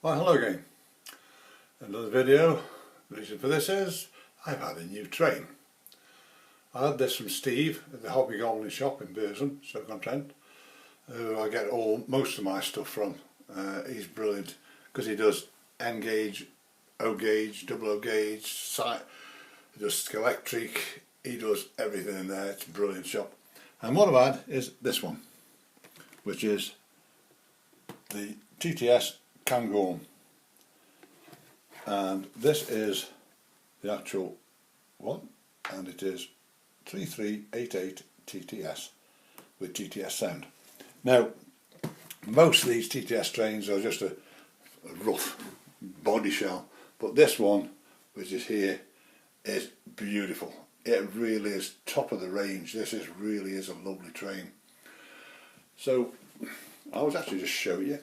Well, hello again. Another video. The reason for this is I've had a new train. I had this from Steve at the Hobby Goblin shop in Burzum, Stoke-on-Trent, who I get most of my stuff from. He's brilliant because he does N gauge, O gauge, double O gauge, he does electric, he does everything in there. It's a brilliant shop. And what I've had is this one, which is the TTS Cairngorm, and this is the actual one, and it is 3388 TTS with TTS sound. Now most of these TTS trains are just a rough body shell, but this one, which is here, is beautiful. It really is top of the range. This really is a lovely train. So I was actually just show you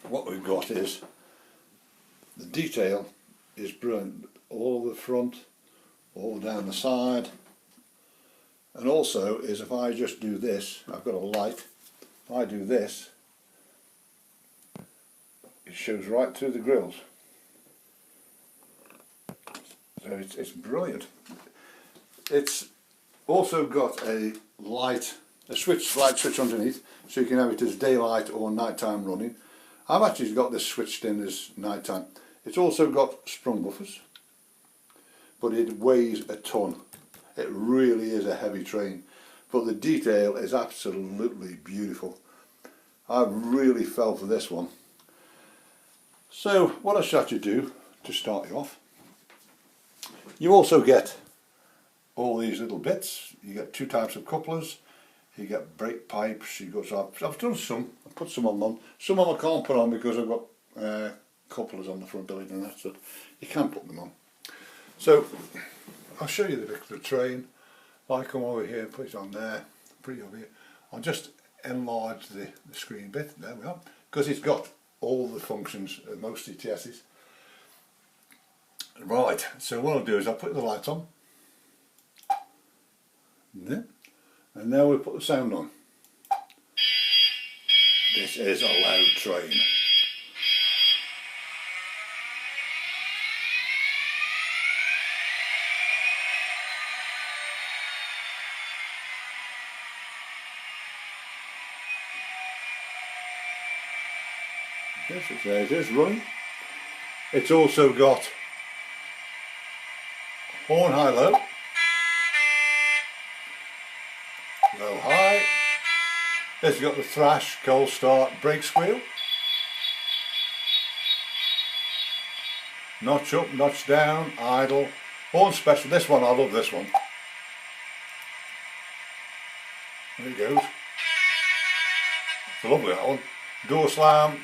what we've got. Is the detail is brilliant, all the front, all down the side, and also is if I just do this, I've got a light, if I do this, it shows right through the grills. So it's brilliant. It's also got a light switch underneath, so you can have it as daylight or nighttime running. I've actually got this switched in as nighttime. It's also got sprung buffers, but it weighs a ton. It really is a heavy train, but the detail is absolutely beautiful. I really fell for this one. So what I shall you do to start you off, you also get all these little bits. You get two types of couplers, you get brake pipes, so I've done some, I've put some on. Some of them I can't put on because I've got couplers on the front of it and that, so you can put them on. So I'll show you the bit of the train. I come over here and put it on there, put it over here. I'll just enlarge the screen bit, there we are, because it's got all the functions of most TTS's. Right, so what I'll do is I'll put the light on, and now we'll put the sound on. This is a loud train. Yes, there it is running. It's also got horn high low, low high. It's got the thrash, cold start, brake squeal, notch up, notch down, idle, horn special. This one, I love this one. There it goes. It's lovely, that one. Door slam,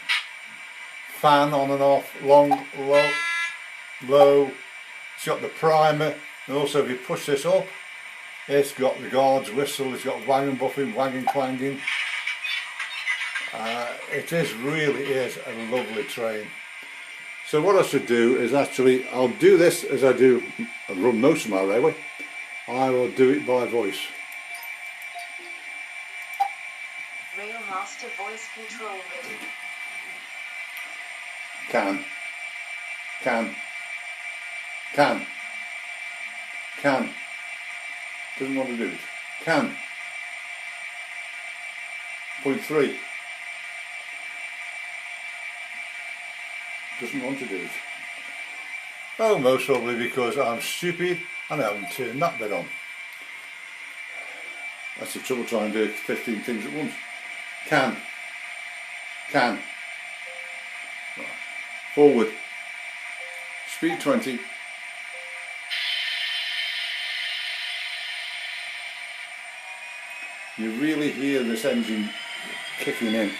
fan on and off, long, low, low. It's got the primer, and also if you push this up, it's got the guard's whistle, it's got wagon buffing, wagon clanging. It really is a lovely train. So what I should do is actually, I'll do this as I run most of my railway. I will do it by voice. Railmaster voice control ready. Can. Doesn't want to do it. Can. Point 3. Doesn't want to do it. Oh, most probably because I'm stupid and I haven't turned that bit on. That's the trouble trying to do 15 things at once. Can. Right. Forward. Speed 20. You really hear this engine kicking in.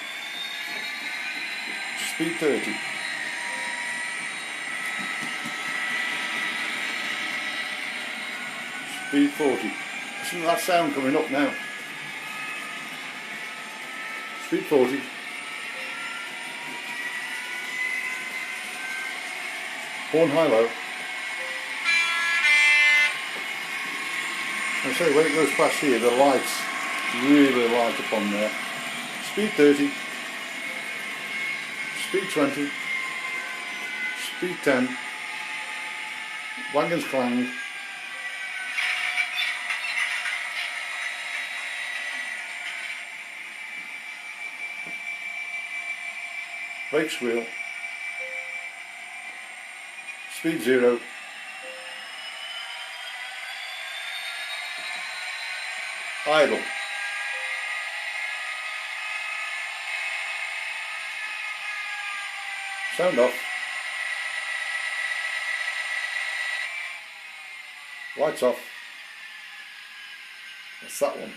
Speed 30. Speed 40. Listen to that sound coming up now. Speed 40. Horn high low. I say when it goes past here, the lights really light up on there. Speed 30. speed 20, speed 10, wagons clang, brake squeal, speed 0, idle, sound off, lights off. That's that one.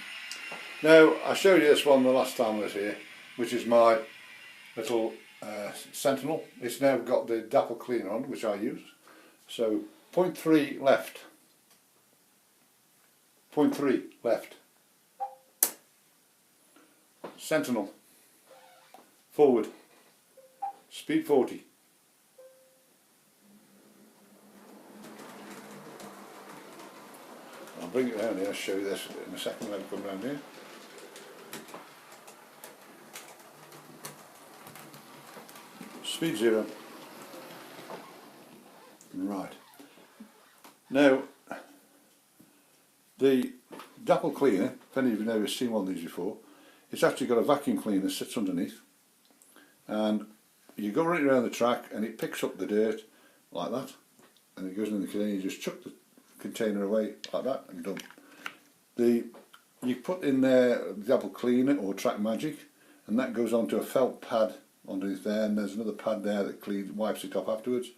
Now I showed you this one the last time I was here, which is my little Sentinel. It's now got the dapple cleaner on, which I use. So 0.3 left, 0.3 left, Sentinel, forward, speed 40, I'll bring it down here, I'll show you this in a second when I come round here. Speed 0. Right. Now, the dapple cleaner, if any of you have seen one of these before, it's actually got a vacuum cleaner that sits underneath, and you go right around the track and it picks up the dirt like that, and it goes in the container. You just chuck the container away like that and done. You put in there the dapple cleaner or Track Magic, and that goes onto a felt pad underneath there, and there's another pad there that wipes it off afterwards.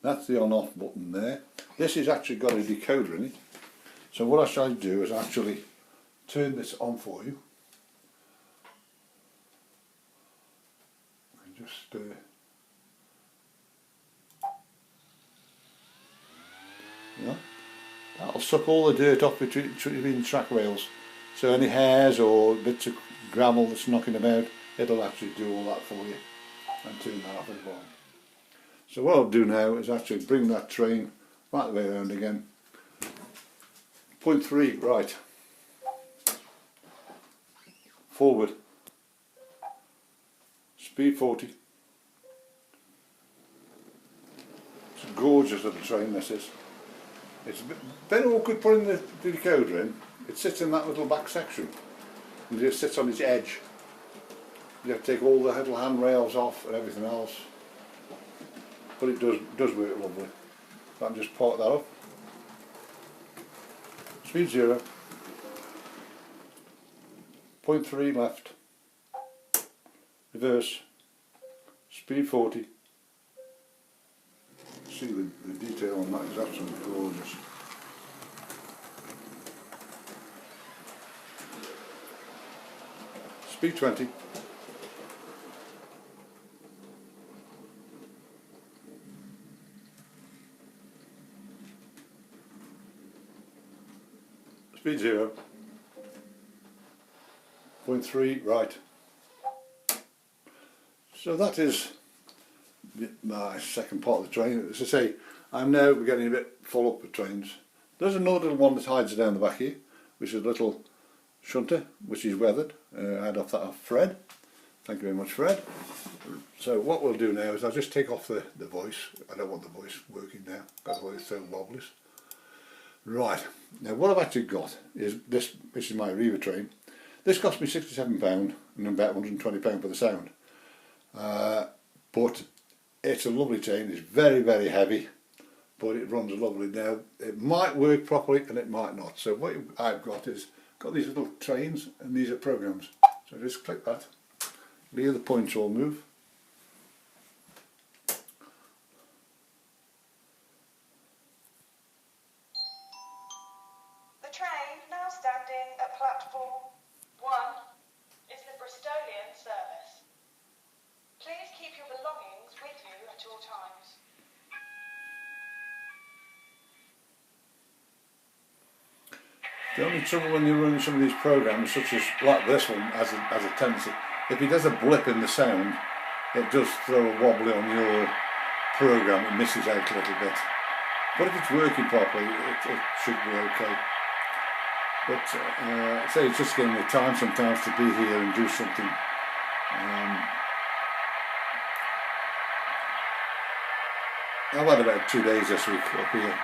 That's the on-off button there. This has actually got a decoder in it. So what I shall do is actually turn this on for you. And just yeah, that'll suck all the dirt off between track rails. So any hairs or bits of gravel that's knocking about, it'll actually do all that for you and turn that off as well. So what I'll do now is actually bring that train right the way around again. 0.3 right, forward, speed 40. It's a gorgeous little train, this is. It's a bit awkward putting the decoder in. It sits in that little back section and it just sits on its edge. You have to take all the little handrails off and everything else, but it does work lovely. So I can just park that up. Speed 0, 0.3 left, reverse, speed 40. See the detail on that is absolutely gorgeous. Speed 20. Speed 0. 0.3 right. So that is my second part of the train. As I say, I'm now getting a bit full up with trains. There's another little one that hides down the back here, which is a little shunter, which is weathered. I had off that off Fred. Thank you very much, Fred. So what we'll do now is I'll just take off the voice. I don't want the voice working now, that's why it's so wobblies. Right, now what I've actually got is this is my Arriva train. This cost me £67 and about £120 for the sound. But it's a lovely train, it's very, very heavy, but it runs lovely. Now, it might work properly and it might not. So what I've got is, these little trains and these are programs. So just click that, here the points all move. The train now standing at platform 1 is the Bristolian service. Please keep your belongings with you at all times. The only trouble when you're running some of these programs, such as like this one, has a tendency, if it does a blip in the sound, it does throw a wobbly on your program, it misses out a little bit. But if it's working properly, it should be okay. But say it's just getting the time sometimes to be here and do something. I've had about 2 days this week up here.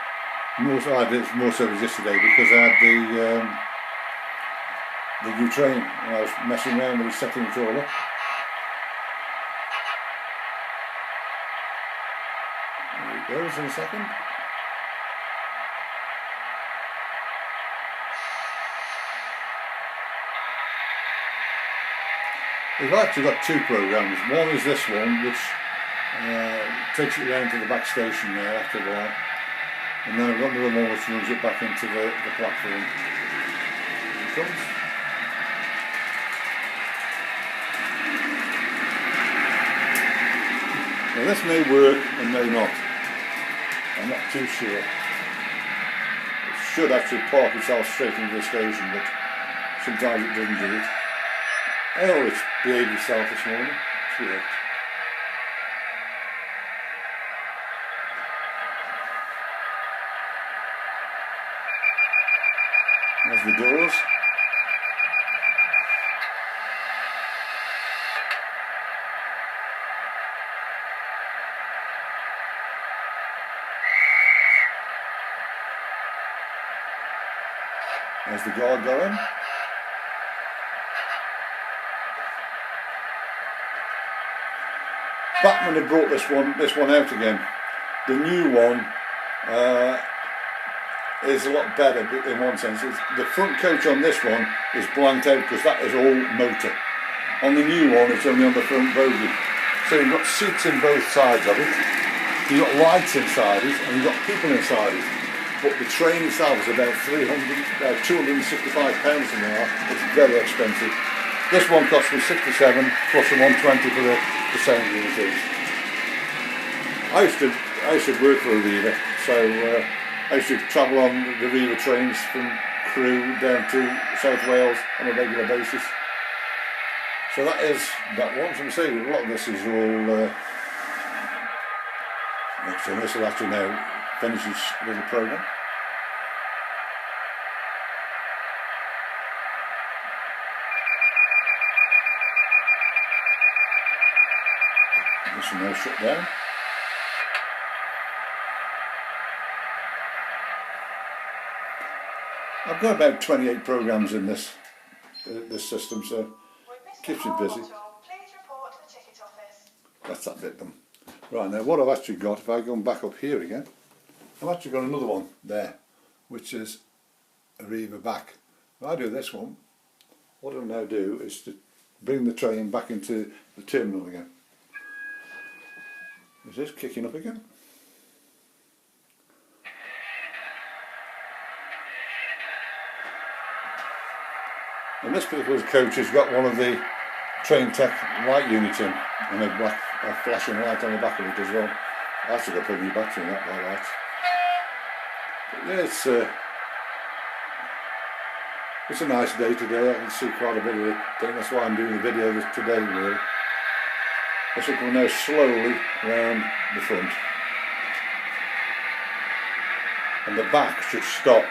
I did more service yesterday because I had the new train and I was messing around with it, setting it all up. There it goes in a second. We've actually got two programs. One is this one, which takes it round to the back station there after a while, and then I've got another one which runs it back into the platform. Here it comes. Now this may work and may not. I'm not too sure. It should actually park itself straight into the station, but sometimes it doesn't do it. Oh, it's behaved itself this morning. It's worked. There's the doors. There's the guard going. Batman have brought this one out again. The new one is a lot better in one sense. The front coach on this one is blanked out because that is all motor. On the new one it's only on the front bogie. So you've got seats in both sides of it, you've got lights inside it, and you've got people inside it. But the train itself is about £265 an hour. It's very expensive. This one cost me 67 plus the 120 for the sound unit. I used to work for Arriva, so I used to travel on the Arriva trains from Crewe down to South Wales on a regular basis. So that is that one. So I'm saying a lot of this is all. So this will actually now finish this little program. This will now shut down. I've got about 28 programs in this system, so it keeps me busy. Please report to the ticket office. That's that bit done. Right, now what I've actually got, if I go back up here again, I've actually got another one there, which is Arriva back. If I do this one, what I'll now do is to bring the train back into the terminal again. Is this kicking up again? And this particular coach has got one of the Train Tech light units in, and a flashing light on the back of it as well. I actually got to put a new battery in that by light. But yeah, it's a nice day today. I can see quite a bit of it. I think that's why I'm doing the video today really. This will come now slowly round the front. And the back should stop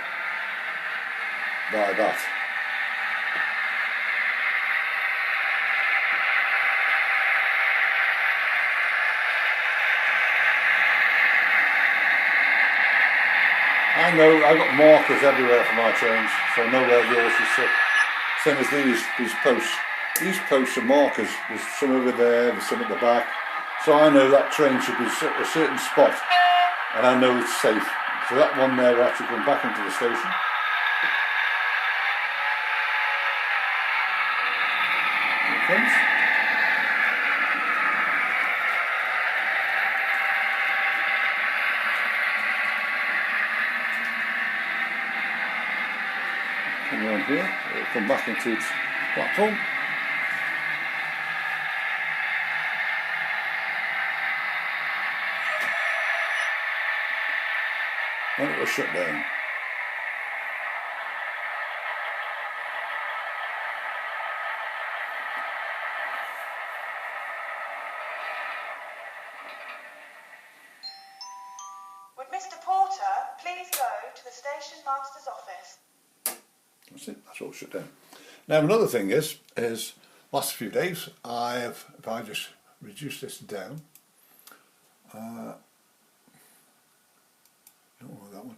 by that. I know I've got markers everywhere for my trains, so I know where yours is set. Same as these posts. These posts are markers. There's some over there, there's some at the back. So I know that train should be a certain spot, and I know it's safe. So that one there will actually come back into the station. Here it comes. Come around here, it'll come back into its platform. And it will shut down. Would Mr. Porter please go to the station master's office? That's it, that's all shut down. Now another thing is last few days if I just reduce this down, that one.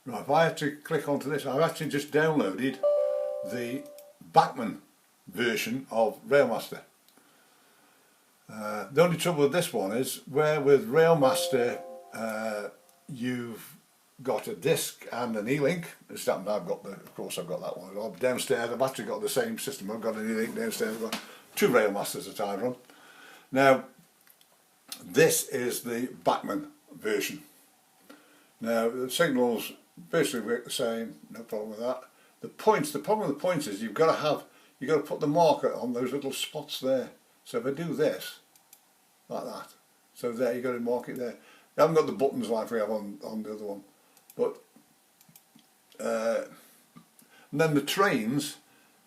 Right, if I have to click onto this, I've actually just downloaded the Bachmann version of Railmaster. The only trouble with this one is, where with Railmaster you've got a disc and an E-link. It's happened, of course I've got that one. Downstairs I've actually got the same system. I've got an E-link downstairs. I've got 2 Railmasters that I run. Now this is the Bachmann version. Now the signals basically work the same, no problem with that. The problem with the points is you've got to put the marker on those little spots there. So if I do this, like that, so there you've got to mark it there. I haven't got the buttons like we have on the other one, but and then the trains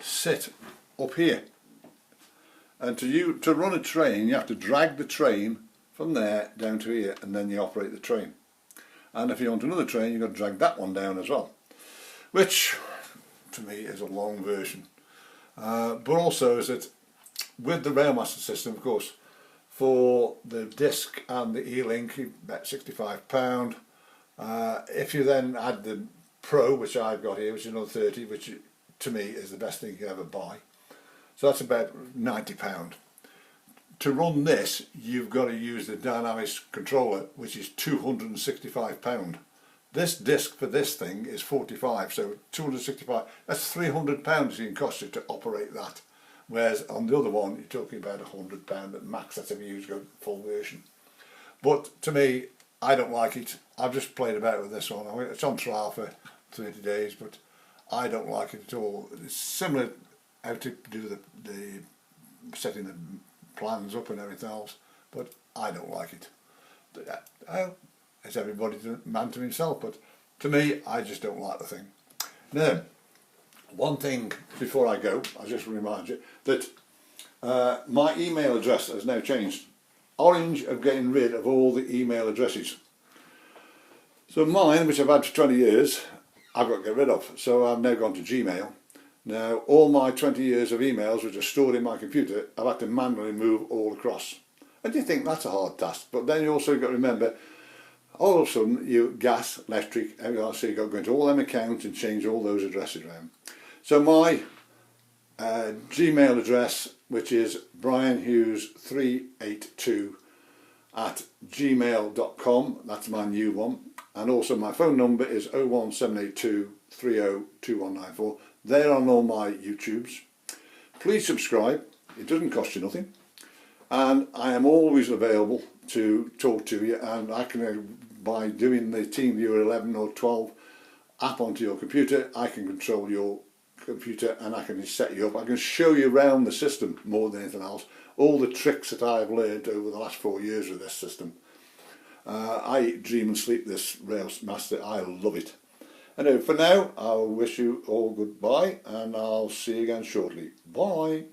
sit up here. And to run a train, you have to drag the train from there down to here, and then you operate the train. And if you want another train, you've got to drag that one down as well, which to me is a long version. But also is that with the Railmaster system, of course, for the disc and the E-link, about £65. If you then add the Pro, which I've got here, which is another 30, which to me is the best thing you can ever buy. So that's about £90. To run this, you've got to use the Dynamics controller, which is £265. This disc for this thing is 45, so 265. That's £300 it can cost you to operate that. Whereas on the other one, you're talking about £100 at max. That's if you use go full version. But to me, I don't like it. I've just played about with this one. I mean, it's on trial for 30 days, but I don't like it at all. It's similar how to do the setting the plans up and everything else, but I don't like it. It's everybody's man to himself, but to me, I just don't like the thing. Now, one thing before I go, I'll just remind you that my email address has now changed. Orange are getting rid of all the email addresses. So mine, which I've had for 20 years, I've got to get rid of. So I've now gone to Gmail. Now all my 20 years of emails, which are stored in my computer, I've had to manually move all across. And you think that's a hard task, but then you also got to remember, all of a sudden, you gas, electric, everything else, so you've got to go into all them accounts and change all those addresses around. So my Gmail address, which is brianhughes382 at gmail.com, that's my new one, and also my phone number is 01782 302194. They're on all my YouTubes. Please subscribe, it doesn't cost you nothing, and I am always available to talk to you, and I can, by doing the TeamViewer 11 or 12 app onto your computer, I can control your computer and I can set you up. I can show you around the system more than anything else, all the tricks that I've learned over the last 4 years with this system. I eat, dream and sleep this Railmaster. I love it. Anyway, for now, I'll wish you all goodbye and I'll see you again shortly. Bye.